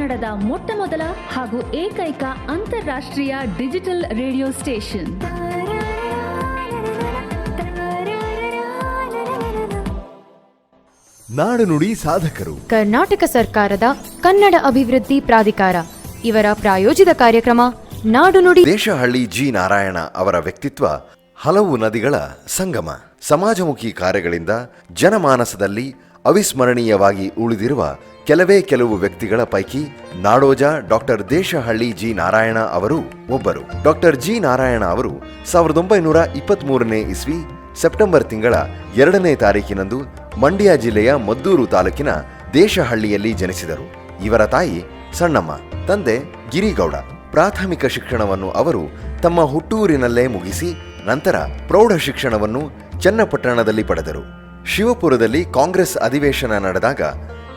ಕನ್ನಡದ ಮೊಟ್ಟಮೊದಲ ಹಾಗೂ ಏಕೈಕ ಅಂತಾರಾಷ್ಟ್ರೀಯ ಡಿಜಿಟಲ್ ರೇಡಿಯೋ ಸ್ಟೇಷನ್. ನಾಡು ನುಡಿ ಸಾಧಕರು. ಕರ್ನಾಟಕ ಸರ್ಕಾರದ ಕನ್ನಡ ಅಭಿವೃದ್ಧಿ ಪ್ರಾಧಿಕಾರ ಇವರ ಪ್ರಾಯೋಜಿತ ಕಾರ್ಯಕ್ರಮ ನಾಡು ನುಡಿ. ದೇಶಹಳ್ಳಿ ಜಿ ನಾರಾಯಣ ಅವರ ವ್ಯಕ್ತಿತ್ವ ಹಲವು ನದಿಗಳ ಸಂಗಮ. ಸಮಾಜಮುಖಿ ಕಾರ್ಯಗಳಿಂದ ಜನಮಾನಸದಲ್ಲಿ ಅವಿಸ್ಮರಣೀಯವಾಗಿ ಉಳಿದಿರುವ ಕೆಲವು ವ್ಯಕ್ತಿಗಳ ಪೈಕಿ ನಾಡೋಜ ಡಾಕ್ಟರ್ ದೇಶಹಳ್ಳಿ ಜಿ ನಾರಾಯಣ ಅವರು ಒಬ್ಬರು. ಡಾಕ್ಟರ್ ಜಿ ನಾರಾಯಣ ಅವರು 1923ನೇ ಇಸ್ವಿ ಸೆಪ್ಟೆಂಬರ್ ತಿಂಗಳ 2ನೇ ತಾರೀಕಿನಂದು ಮಂಡ್ಯ ಜಿಲ್ಲೆಯ ಮದ್ದೂರು ತಾಲೂಕಿನ ದೇಶಹಳ್ಳಿಯಲ್ಲಿ ಜನಿಸಿದರು. ಇವರ ತಾಯಿ ಸಣ್ಣಮ್ಮ, ತಂದೆ ಗಿರಿಗೌಡ. ಪ್ರಾಥಮಿಕ ಶಿಕ್ಷಣವನ್ನು ಅವರು ತಮ್ಮ ಹುಟ್ಟೂರಿನಲ್ಲೇ ಮುಗಿಸಿ ನಂತರ ಪ್ರೌಢ ಶಿಕ್ಷಣವನ್ನು ಚನ್ನಪಟ್ಟಣದಲ್ಲಿ ಪಡೆದರು. ಶಿವಪುರದಲ್ಲಿ ಕಾಂಗ್ರೆಸ್ ಅಧಿವೇಶನ ನಡೆದಾಗ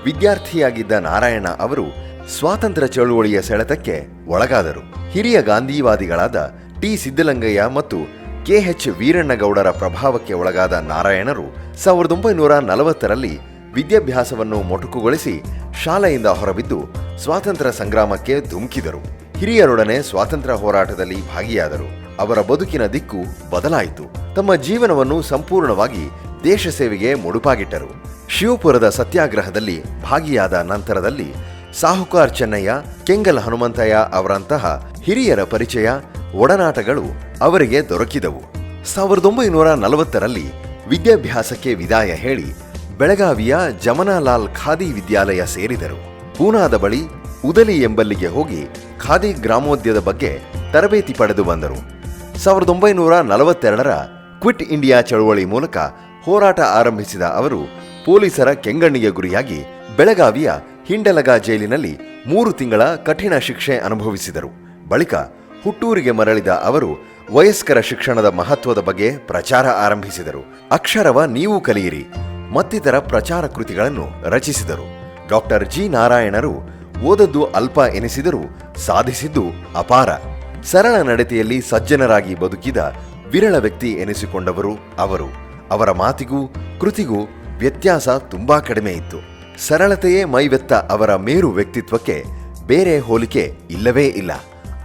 ವಿದ್ಯಾರ್ಥಿಯಾಗಿದ್ದ ನಾರಾಯಣ ಅವರು ಸ್ವಾತಂತ್ರ್ಯ ಚಳುವಳಿಯ ಸೆಳೆತಕ್ಕೆ ಒಳಗಾದರು. ಹಿರಿಯ ಗಾಂಧಿವಾದಿಗಳಾದ ಟಿ ಸಿದ್ದಲಿಂಗಯ್ಯ ಮತ್ತು KH ವೀರಣ್ಣಗೌಡರ ಪ್ರಭಾವಕ್ಕೆ ಒಳಗಾದ ನಾರಾಯಣರು 1940ರಲ್ಲಿ ವಿದ್ಯಾಭ್ಯಾಸವನ್ನು ಮೊಟಕುಗೊಳಿಸಿ ಶಾಲೆಯಿಂದ ಹೊರಬಿದ್ದು ಸ್ವಾತಂತ್ರ್ಯ ಸಂಗ್ರಾಮಕ್ಕೆ ಧುಮುಕಿದರು. ಹಿರಿಯರೊಡನೆ ಸ್ವಾತಂತ್ರ್ಯ ಹೋರಾಟದಲ್ಲಿ ಭಾಗಿಯಾದರು. ಅವರ ಬದುಕಿನ ದಿಕ್ಕು ಬದಲಾಯಿತು. ತಮ್ಮ ಜೀವನವನ್ನು ಸಂಪೂರ್ಣವಾಗಿ ದೇಶ ಸೇವೆಗೆ ಮುಡುಪಾಗಿಟ್ಟರು. ಶಿವಪುರದ ಸತ್ಯಾಗ್ರಹದಲ್ಲಿ ಭಾಗಿಯಾದ ನಂತರದಲ್ಲಿ ಸಾಹುಕಾರ್ ಚೆನ್ನಯ್ಯ, ಕೆಂಗಲ್ ಹನುಮಂತಯ್ಯ ಅವರಂತಹ ಹಿರಿಯರ ಪರಿಚಯ, ಒಡನಾಟಗಳು ಅವರಿಗೆ ದೊರಕಿದವು. 1940ರಲ್ಲಿ ವಿದ್ಯಾಭ್ಯಾಸಕ್ಕೆ ವಿದಾಯ ಹೇಳಿ ಬೆಳಗಾವಿಯ ಜಮನಾಲಾಲ್ ಖಾದಿ ವಿದ್ಯಾಲಯ ಸೇರಿದರು. ಪೂನಾದ ಬಳಿ ಉದಲಿ ಎಂಬಲ್ಲಿಗೆ ಹೋಗಿ ಖಾದಿ ಗ್ರಾಮೋದ್ಯದ ಬಗ್ಗೆ ತರಬೇತಿ ಪಡೆದು ಬಂದರು. 1942ರ ಕ್ವಿಟ್ ಇಂಡಿಯಾ ಚಳವಳಿ ಮೂಲಕ ಹೋರಾಟ ಆರಂಭಿಸಿದ ಅವರು ಪೊಲೀಸರ ಕೆಂಗಣ್ಣಿಗೆ ಗುರಿಯಾಗಿ ಬೆಳಗಾವಿಯ ಹಿಂಡಲಗ ಜೈಲಿನಲ್ಲಿ 3 ತಿಂಗಳ ಕಠಿಣ ಶಿಕ್ಷೆ ಅನುಭವಿಸಿದರು. ಬಳಿಕ ಹುಟ್ಟೂರಿಗೆ ಮರಳಿದ ಅವರು ವಯಸ್ಕರ ಶಿಕ್ಷಣದ ಮಹತ್ವದ ಬಗ್ಗೆ ಪ್ರಚಾರ ಆರಂಭಿಸಿದರು. ಅಕ್ಷರವ ನೀವು ಕಲಿಯಿರಿ ಮತ್ತಿತರ ಪ್ರಚಾರ ಕೃತಿಗಳನ್ನು ರಚಿಸಿದರು. ಡಾಕ್ಟರ್ ಜಿ ನಾರಾಯಣರು ಓದದ್ದು ಅಲ್ಪ ಎನಿಸಿದರೂ ಸಾಧಿಸಿದ್ದು ಅಪಾರ. ಸರಳ ನಡತೆಯಲ್ಲಿ ಸಜ್ಜನರಾಗಿ ಬದುಕಿದ ವಿರಳ ವ್ಯಕ್ತಿ ಎನಿಸಿಕೊಂಡವರು ಅವರು. ಅವರ ಮಾತಿಗೂ ಕೃತಿಗೂ ವ್ಯತ್ಯಾಸ ತುಂಬಾ ಕಡಿಮೆ ಇತ್ತು. ಸರಳತೆಯೇ ಮೈವೆತ್ತ ಅವರ ಮೇರು ವ್ಯಕ್ತಿತ್ವಕ್ಕೆ ಬೇರೆ ಹೋಲಿಕೆ ಇಲ್ಲವೇ ಇಲ್ಲ.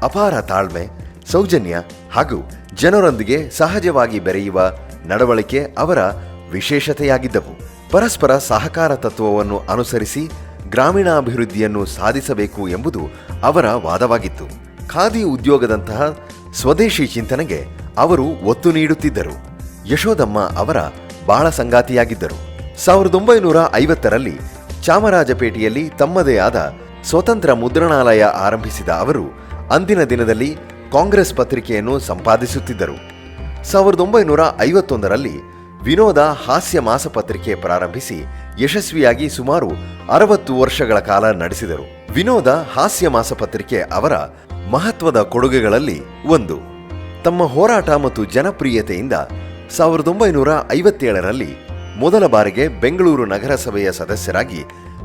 ಅಪಾರ ತಾಳ್ಮೆ, ಸೌಜನ್ಯ ಹಾಗೂ ಜನರೊಂದಿಗೆ ಸಹಜವಾಗಿ ಬೆರೆಯುವ ನಡವಳಿಕೆ ಅವರ ವಿಶೇಷತೆಯಾಗಿದ್ದವು. ಪರಸ್ಪರ ಸಹಕಾರ ತತ್ವವನ್ನು ಅನುಸರಿಸಿ ಗ್ರಾಮೀಣಾಭಿವೃದ್ಧಿಯನ್ನು ಸಾಧಿಸಬೇಕು ಎಂಬುದು ಅವರ ವಾದವಾಗಿತ್ತು. ಖಾದಿ ಉದ್ಯೋಗದಂತಹ ಸ್ವದೇಶಿ ಚಿಂತನೆಗೆ ಅವರು ಒತ್ತು ನೀಡುತ್ತಿದ್ದರು. ಯಶೋದಮ್ಮ ಅವರ ಬಾಳ ಸಂಗಾತಿಯಾಗಿದ್ದರು. 1950ರಲ್ಲಿ ಚಾಮರಾಜಪೇಟೆಯಲ್ಲಿ ತಮ್ಮದೇ ಆದ ಸ್ವತಂತ್ರ ಮುದ್ರಣಾಲಯ ಆರಂಭಿಸಿದ ಅವರು ಅಂದಿನ ದಿನದಲ್ಲಿ ಕಾಂಗ್ರೆಸ್ ಪತ್ರಿಕೆಯನ್ನು ಸಂಪಾದಿಸುತ್ತಿದ್ದರು. 1951ರಲ್ಲಿ ವಿನೋದ ಹಾಸ್ಯ ಮಾಸಪತ್ರಿಕೆ ಪ್ರಾರಂಭಿಸಿ ಯಶಸ್ವಿಯಾಗಿ ಸುಮಾರು 60 ವರ್ಷಗಳ ಕಾಲ ನಡೆಸಿದರು. ವಿನೋದ ಹಾಸ್ಯ ಮಾಸಪತ್ರಿಕೆ ಅವರ ಮಹತ್ವದ ಕೊಡುಗೆಗಳಲ್ಲಿ ಒಂದು. ತಮ್ಮ ಹೋರಾಟ ಮತ್ತು ಜನಪ್ರಿಯತೆಯಿಂದ 1957ರಲ್ಲಿ ಮೊದಲ ಬಾರಿಗೆ ಬೆಂಗಳೂರು ನಗರಸಭೆಯ ಸದಸ್ಯರಾಗಿ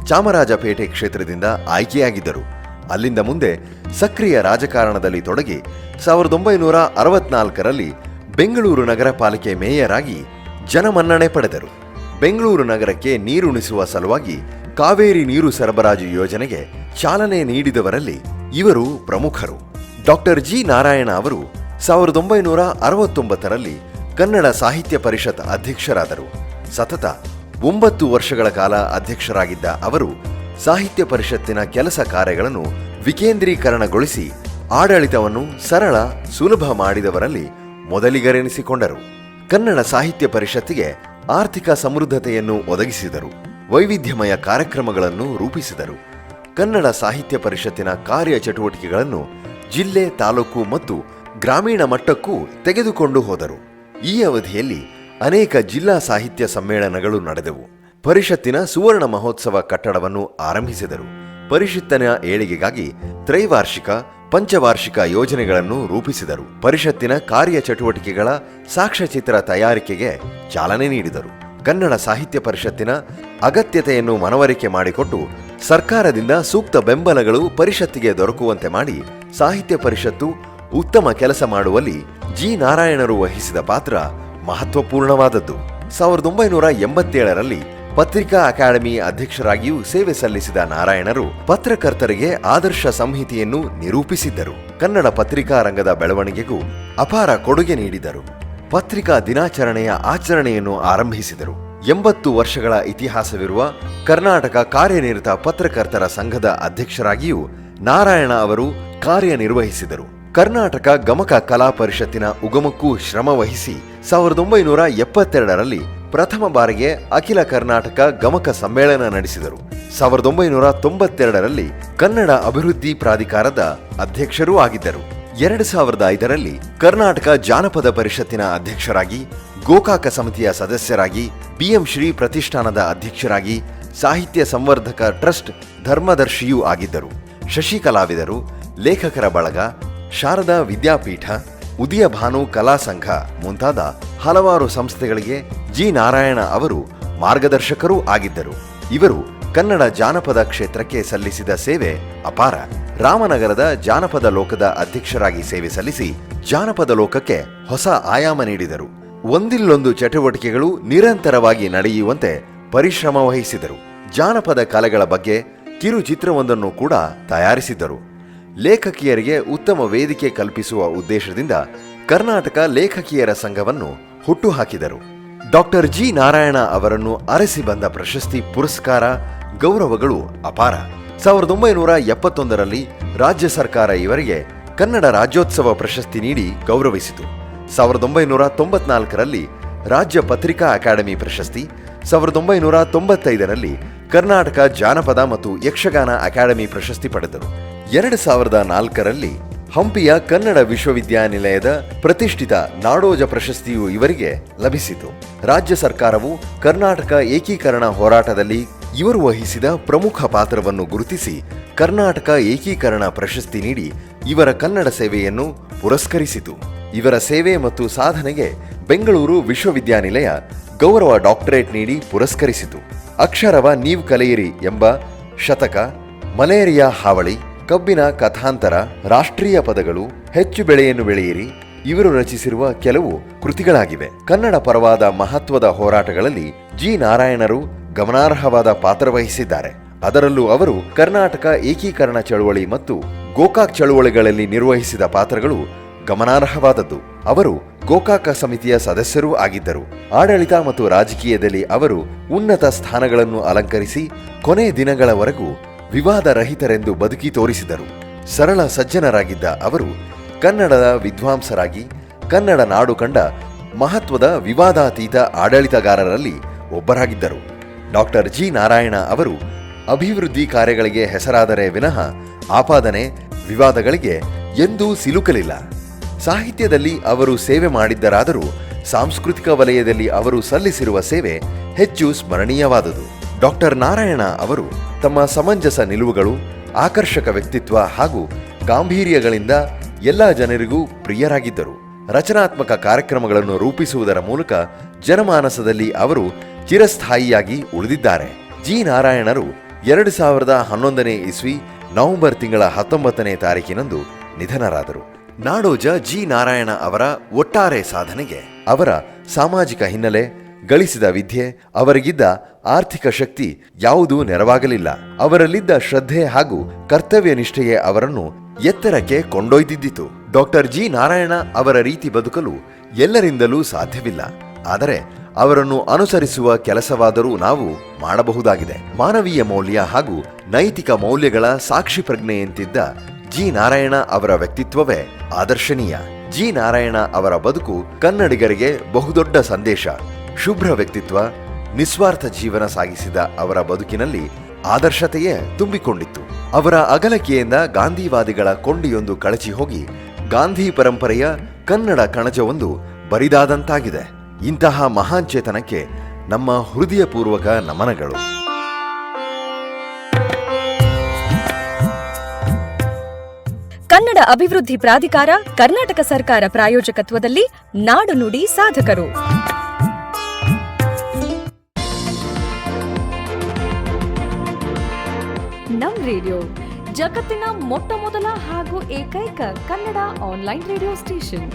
ಚಾಮರಾಜಪೇಟೆ ಕ್ಷೇತ್ರದಿಂದ ಆಯ್ಕೆಯಾಗಿದ್ದರು. ಅಲ್ಲಿಂದ ಮುಂದೆ ಸಕ್ರಿಯ ರಾಜಕಾರಣದಲ್ಲಿ ತೊಡಗಿ 1964ರಲ್ಲಿ ಬೆಂಗಳೂರು ನಗರ ಪಾಲಿಕೆ ಮೇಯರ್ ಆಗಿ ಜನಮನ್ನಣೆ ಪಡೆದರು. ಬೆಂಗಳೂರು ನಗರಕ್ಕೆ ನೀರುಣಿಸುವ ಸಲುವಾಗಿ ಕಾವೇರಿ ನೀರು ಸರಬರಾಜು ಯೋಜನೆಗೆ ಚಾಲನೆ ನೀಡಿದವರಲ್ಲಿ ಇವರು ಪ್ರಮುಖರು. ಡಾಕ್ಟರ್ ಜಿ ನಾರಾಯಣ ಅವರು 1969ರಲ್ಲಿ ಕನ್ನಡ ಸಾಹಿತ್ಯ ಪರಿಷತ್ ಅಧ್ಯಕ್ಷರಾದರು. ಸತತ 9 ವರ್ಷಗಳ ಕಾಲ ಅಧ್ಯಕ್ಷರಾಗಿದ್ದ ಅವರು ಸಾಹಿತ್ಯ ಪರಿಷತ್ತಿನ ಕೆಲಸ ಕಾರ್ಯಗಳನ್ನು ವಿಕೇಂದ್ರೀಕರಣಗೊಳಿಸಿ ಆಡಳಿತವನ್ನು ಸರಳ ಸುಲಭ ಮಾಡಿದವರಲ್ಲಿ ಮೊದಲಿಗರೆನಿಸಿಕೊಂಡರು. ಕನ್ನಡ ಸಾಹಿತ್ಯ ಪರಿಷತ್ತಿಗೆ ಆರ್ಥಿಕ ಸಮೃದ್ಧತೆಯನ್ನು ಒದಗಿಸಿದರು. ವೈವಿಧ್ಯಮಯ ಕಾರ್ಯಕ್ರಮಗಳನ್ನು ರೂಪಿಸಿದರು. ಕನ್ನಡ ಸಾಹಿತ್ಯ ಪರಿಷತ್ತಿನ ಕಾರ್ಯ ಚಟುವಟಿಕೆಗಳನ್ನು ಜಿಲ್ಲೆ, ತಾಲೂಕು ಮತ್ತು ಗ್ರಾಮೀಣ ಮಟ್ಟಕ್ಕೂ ತೆಗೆದುಕೊಂಡು ಹೋದರು. ಈ ಅವಧಿಯಲ್ಲಿ ಅನೇಕ ಜಿಲ್ಲಾ ಸಾಹಿತ್ಯ ಸಮ್ಮೇಳನಗಳು ನಡೆದವು. ಪರಿಷತ್ತಿನ ಸುವರ್ಣ ಮಹೋತ್ಸವ ಕಟ್ಟಡವನ್ನು ಆರಂಭಿಸಿದರು. ಪರಿಷತ್ತಿನ ಏಳಿಗೆಗಾಗಿ ತ್ರೈವಾರ್ಷಿಕ, ಪಂಚವಾರ್ಷಿಕ ಯೋಜನೆಗಳನ್ನು ರೂಪಿಸಿದರು. ಪರಿಷತ್ತಿನ ಕಾರ್ಯ ಚಟುವಟಿಕೆಗಳ ಸಾಕ್ಷ್ಯಚಿತ್ರ ತಯಾರಿಕೆಗೆ ಚಾಲನೆ ನೀಡಿದರು. ಕನ್ನಡ ಸಾಹಿತ್ಯ ಪರಿಷತ್ತಿನ ಅಗತ್ಯತೆಯನ್ನು ಮನವರಿಕೆ ಮಾಡಿಕೊಟ್ಟು ಸರ್ಕಾರದಿಂದ ಸೂಕ್ತ ಬೆಂಬಲಗಳು ಪರಿಷತ್ತಿಗೆ ದೊರಕುವಂತೆ ಮಾಡಿ ಸಾಹಿತ್ಯ ಪರಿಷತ್ತು ಉತ್ತಮ ಕೆಲಸ ಮಾಡುವಲ್ಲಿ ಜಿ ನಾರಾಯಣರು ವಹಿಸಿದ ಪಾತ್ರ ಮಹತ್ವಪೂರ್ಣವಾದದ್ದು. 1987ರಲ್ಲಿ ಪತ್ರಿಕಾ ಅಕಾಡೆಮಿ ಅಧ್ಯಕ್ಷರಾಗಿಯೂ ಸೇವೆ ಸಲ್ಲಿಸಿದ ನಾರಾಯಣರು ಪತ್ರಕರ್ತರಿಗೆ ಆದರ್ಶ ಸಂಹಿತೆಯನ್ನು ನಿರೂಪಿಸಿದ್ದರು. ಕನ್ನಡ ಪತ್ರಿಕಾ ರಂಗದ ಬೆಳವಣಿಗೆಗೂ ಅಪಾರ ಕೊಡುಗೆ ನೀಡಿದರು. ಪತ್ರಿಕಾ ದಿನಾಚರಣೆಯ ಆಚರಣೆಯನ್ನು ಆರಂಭಿಸಿದರು. 80 ವರ್ಷಗಳ ಇತಿಹಾಸವಿರುವ ಕರ್ನಾಟಕ ಕಾರ್ಯನಿರತ ಪತ್ರಕರ್ತರ ಸಂಘದ ಅಧ್ಯಕ್ಷರಾಗಿಯೂ ನಾರಾಯಣ ಅವರು ಕಾರ್ಯನಿರ್ವಹಿಸಿದರು. ಕರ್ನಾಟಕ ಗಮಕ ಕಲಾ ಪರಿಷತ್ತಿನ ಉಗಮಕ್ಕೂ ಶ್ರಮ ವಹಿಸಿ 1972ರಲ್ಲಿ ಪ್ರಥಮ ಬಾರಿಗೆ ಅಖಿಲ ಕರ್ನಾಟಕ ಗಮಕ ಸಮ್ಮೇಳನ ನಡೆಸಿದರು. 1992ರಲ್ಲಿ ಕನ್ನಡ ಅಭಿವೃದ್ಧಿ ಪ್ರಾಧಿಕಾರದ ಅಧ್ಯಕ್ಷರೂ ಆಗಿದ್ದರು. 2005ರಲ್ಲಿ ಕರ್ನಾಟಕ ಜಾನಪದ ಪರಿಷತ್ತಿನ ಅಧ್ಯಕ್ಷರಾಗಿ, ಗೋಕಾಕ ಸಮಿತಿಯ ಸದಸ್ಯರಾಗಿ, BM ಶ್ರೀ ಪ್ರತಿಷ್ಠಾನದ ಅಧ್ಯಕ್ಷರಾಗಿ, ಸಾಹಿತ್ಯ ಸಂವರ್ಧಕ ಟ್ರಸ್ಟ್ ಧರ್ಮದರ್ಶಿಯೂ ಆಗಿದ್ದರು. ಶಶಿ ಕಲಾವಿದರು, ಲೇಖಕರ ಬಳಗ, ಶಾರದಾ ವಿದ್ಯಾಪೀಠ, ಉದಯ ಭಾನು ಕಲಾ ಸಂಘ ಮುಂತಾದ ಹಲವಾರು ಸಂಸ್ಥೆಗಳಿಗೆ ಜಿ ನಾರಾಯಣ ಅವರು ಮಾರ್ಗದರ್ಶಕರೂ ಆಗಿದ್ದರು. ಇವರು ಕನ್ನಡ ಜಾನಪದ ಕ್ಷೇತ್ರಕ್ಕೆ ಸಲ್ಲಿಸಿದ ಸೇವೆ ಅಪಾರ. ರಾಮನಗರದ ಜಾನಪದ ಲೋಕದ ಅಧ್ಯಕ್ಷರಾಗಿ ಸೇವೆ ಸಲ್ಲಿಸಿ ಜಾನಪದ ಲೋಕಕ್ಕೆ ಹೊಸ ಆಯಾಮ ನೀಡಿದರು. ಒಂದಿಲ್ಲೊಂದು ಚಟುವಟಿಕೆಗಳು ನಿರಂತರವಾಗಿ ನಡೆಯುವಂತೆ ಪರಿಶ್ರಮ ವಹಿಸಿದರು. ಜಾನಪದ ಕಲೆಗಳ ಬಗ್ಗೆ ಕಿರುಚಿತ್ರವೊಂದನ್ನು ಕೂಡ ತಯಾರಿಸಿದ್ದರು. ಲೇಖಕಿಯರಿಗೆ ಉತ್ತಮ ವೇದಿಕೆ ಕಲ್ಪಿಸುವ ಉದ್ದೇಶದಿಂದ ಕರ್ನಾಟಕ ಲೇಖಕಿಯರ ಸಂಘವನ್ನು ಹುಟ್ಟುಹಾಕಿದರು. ಡಾಕ್ಟರ್ ಜಿ ನಾರಾಯಣ ಅವರನ್ನು ಅರಸಿ ಬಂದ ಪ್ರಶಸ್ತಿ, ಪುರಸ್ಕಾರ, ಗೌರವಗಳು ಅಪಾರ. 1971ರಲ್ಲಿ ರಾಜ್ಯ ಸರ್ಕಾರ ಇವರಿಗೆ ಕನ್ನಡ ರಾಜ್ಯೋತ್ಸವ ಪ್ರಶಸ್ತಿ ನೀಡಿ ಗೌರವಿಸಿತು. 1994ರಲ್ಲಿ ರಾಜ್ಯ ಪತ್ರಿಕಾ ಅಕಾಡೆಮಿ ಪ್ರಶಸ್ತಿ, 1995ರಲ್ಲಿ ಕರ್ನಾಟಕ ಜಾನಪದ ಮತ್ತು ಯಕ್ಷಗಾನ ಅಕಾಡೆಮಿ ಪ್ರಶಸ್ತಿ ಪಡೆದರು. 2004ರಲ್ಲಿ ಹಂಪಿಯ ಕನ್ನಡ ವಿಶ್ವವಿದ್ಯಾನಿಲಯದ ಪ್ರತಿಷ್ಠಿತ ನಾಡೋಜ ಪ್ರಶಸ್ತಿಯು ಇವರಿಗೆ ಲಭಿಸಿತು. ರಾಜ್ಯ ಸರ್ಕಾರವು ಕರ್ನಾಟಕ ಏಕೀಕರಣ ಹೋರಾಟದಲ್ಲಿ ಇವರು ವಹಿಸಿದ ಪ್ರಮುಖ ಪಾತ್ರವನ್ನು ಗುರುತಿಸಿ ಕರ್ನಾಟಕ ಏಕೀಕರಣ ಪ್ರಶಸ್ತಿ ನೀಡಿ ಇವರ ಕನ್ನಡ ಸೇವೆಯನ್ನು ಪುರಸ್ಕರಿಸಿತು. ಇವರ ಸೇವೆ ಮತ್ತು ಸಾಧನೆಗೆ ಬೆಂಗಳೂರು ವಿಶ್ವವಿದ್ಯಾನಿಲಯ ಗೌರವ ಡಾಕ್ಟರೇಟ್ ನೀಡಿ ಪುರಸ್ಕರಿಸಿತು. ಅಕ್ಷರವ ನೀವ್ ಕಲೆಯಿರಿ ಎಂಬ ಶತಕ, ಮಲೇರಿಯಾ ಹಾವಳಿ, ಕಬ್ಬಿನ ಕಥಾಂತರ, ರಾಷ್ಟ್ರೀಯ ಪದಗಳು, ಹೆಚ್ಚು ಬೆಳೆಯನ್ನು ಬೆಳೆಯಿರಿ ಇವರು ರಚಿಸಿರುವ ಕೆಲವು ಕೃತಿಗಳಾಗಿವೆ. ಕನ್ನಡ ಪರವಾದ ಮಹತ್ವದ ಹೋರಾಟಗಳಲ್ಲಿ ಜಿ ನಾರಾಯಣರು ಗಮನಾರ್ಹವಾದ ಪಾತ್ರ ವಹಿಸಿದ್ದಾರೆ. ಅದರಲ್ಲೂ ಅವರು ಕರ್ನಾಟಕ ಏಕೀಕರಣ ಚಳವಳಿ ಮತ್ತು ಗೋಕಾಕ್ ಚಳವಳಿಗಳಲ್ಲಿ ನಿರ್ವಹಿಸಿದ ಪಾತ್ರಗಳು ಗಮನಾರ್ಹವಾದದ್ದು. ಅವರು ಗೋಕಾಕ ಸಮಿತಿಯ ಸದಸ್ಯರೂ ಆಗಿದ್ದರು. ಆಡಳಿತ ಮತ್ತು ರಾಜಕೀಯದಲ್ಲಿ ಅವರು ಉನ್ನತ ಸ್ಥಾನಗಳನ್ನು ಅಲಂಕರಿಸಿ ಕೊನೆ ದಿನಗಳವರೆಗೂ ವಿವಾದ ರಹಿತರೆಂದು ಬದುಕಿ ತೋರಿಸಿದರು. ಸರಳ ಸಜ್ಜನರಾಗಿದ್ದ ಅವರು ಕನ್ನಡದ ವಿದ್ವಾಂಸರಾಗಿ ಕನ್ನಡ ನಾಡು ಕಂಡ ಮಹತ್ವದ ವಿವಾದಾತೀತ ಆಡಳಿತಗಾರರಲ್ಲಿ ಒಬ್ಬರಾಗಿದ್ದರು. ಡಾಕ್ಟರ್ ಜಿ ನಾರಾಯಣ ಅವರು ಅಭಿವೃದ್ಧಿ ಕಾರ್ಯಗಳಿಗೆ ಹೆಸರಾದರೆ ವಿನಃ ಆಪಾದನೆ, ವಿವಾದಗಳಿಗೆ ಎಂದೂ ಸಿಲುಕಲಿಲ್ಲ. ಸಾಹಿತ್ಯದಲ್ಲಿ ಅವರು ಸೇವೆ ಮಾಡಿದ್ದರಾದರೂ ಸಾಂಸ್ಕೃತಿಕ ವಲಯದಲ್ಲಿ ಅವರು ಸಲ್ಲಿಸಿರುವ ಸೇವೆ ಹೆಚ್ಚು ಸ್ಮರಣೀಯವಾದುದು. ಡಾಕ್ಟರ್ ನಾರಾಯಣ ಅವರು ತಮ್ಮ ಸಮಂಜಸ ನಿಲುವುಗಳು, ಆಕರ್ಷಕ ವ್ಯಕ್ತಿತ್ವ ಹಾಗೂ ಗಾಂಭೀರ್ಯಗಳಿಂದ ಎಲ್ಲ ಜನರಿಗೂ ಪ್ರಿಯರಾಗಿದ್ದರು. ರಚನಾತ್ಮಕ ಕಾರ್ಯಕ್ರಮಗಳನ್ನು ರೂಪಿಸುವುದರ ಮೂಲಕ ಜನಮಾನಸದಲ್ಲಿ ಅವರು ಚಿರಸ್ಥಾಯಿಯಾಗಿ ಉಳಿದಿದ್ದಾರೆ. ಜಿ ನಾರಾಯಣರು 2011ನೇ ಇಸ್ವಿ ನವೆಂಬರ್ ತಿಂಗಳ 19ನೇ ತಾರೀಕಿನಂದು ನಿಧನರಾದರು. ನಾಡೋಜ ಜಿ ನಾರಾಯಣ ಅವರ ಒಟ್ಟಾರೆ ಸಾಧನೆಗೆ ಅವರ ಸಾಮಾಜಿಕ ಹಿನ್ನೆಲೆ, ಗಳಿಸಿದ ವಿದ್ಯೆ, ಅವರಿಗಿದ್ದ ಆರ್ಥಿಕ ಶಕ್ತಿ ಯಾವುದೂ ನೆರವಾಗಲಿಲ್ಲ. ಅವರಲ್ಲಿದ್ದ ಶ್ರದ್ಧೆ ಹಾಗೂ ಕರ್ತವ್ಯ ನಿಷ್ಠೆಯೇ ಅವರನ್ನು ಎತ್ತರಕ್ಕೆ ಕೊಂಡೊಯ್ದಿದ್ದಿತು. ಡಾಕ್ಟರ್ ಜಿ ನಾರಾಯಣ ಅವರ ರೀತಿ ಬದುಕಲು ಎಲ್ಲರಿಂದಲೂ ಸಾಧ್ಯವಿಲ್ಲ. ಆದರೆ ಅವರನ್ನು ಅನುಸರಿಸುವ ಕೆಲಸವಾದರೂ ನಾವು ಮಾಡಬಹುದಾಗಿದೆ. ಮಾನವೀಯ ಮೌಲ್ಯ ಹಾಗೂ ನೈತಿಕ ಮೌಲ್ಯಗಳ ಸಾಕ್ಷಿ ಪ್ರಜ್ಞೆಯಂತಿದ್ದ ಜಿ ನಾರಾಯಣ ಅವರ ವ್ಯಕ್ತಿತ್ವವೇ ಆದರ್ಶನೀಯ. ಜಿ ನಾರಾಯಣ ಅವರ ಬದುಕು ಕನ್ನಡಿಗರಿಗೆ ಬಹುದೊಡ್ಡ ಸಂದೇಶ. ಶುಭ್ರ ವ್ಯಕ್ತಿತ್ವ, ನಿಸ್ವಾರ್ಥ ಜೀವನ ಸಾಗಿಸಿದ ಅವರ ಬದುಕಿನಲ್ಲಿ ಆದರ್ಶತೆಯೇ ತುಂಬಿಕೊಂಡಿತ್ತು. ಅವರ ಅಗಲಿಕೆಯಿಂದ ಗಾಂಧಿವಾದಿಗಳ ಕೊಂಡಿಯೊಂದು ಕಳಚಿ ಹೋಗಿ ಗಾಂಧಿ ಪರಂಪರೆಯ ಕನ್ನಡ ಕಣಜವೊಂದು ಬರಿದಾದಂತಾಗಿದೆ. ಇಂತಹ ಮಹಾನ್ ಚೇತನಕ್ಕೆ ನಮ್ಮ ಹೃದಯಪೂರ್ವಕ ನಮನಗಳು. ಕನ್ನಡ ಅಭಿವೃದ್ಧಿ ಪ್ರಾಧಿಕಾರ, ಕರ್ನಾಟಕ ಸರ್ಕಾರ ಪ್ರಾಯೋಜಕತ್ವದಲ್ಲಿ ನಾಡು ನುಡಿ ಸಾಧಕರು. ನಮ್ ರೇಡಿಯೋ ಜಗತ್ತಿನ ಮೊಟ್ಟ ಮೊದಲ ಹಾಗೂ ಏಕೈಕ ಕನ್ನಡ ಆನ್ಲೈನ್ ರೇಡಿಯೋ ಸ್ಟೇಷನ್.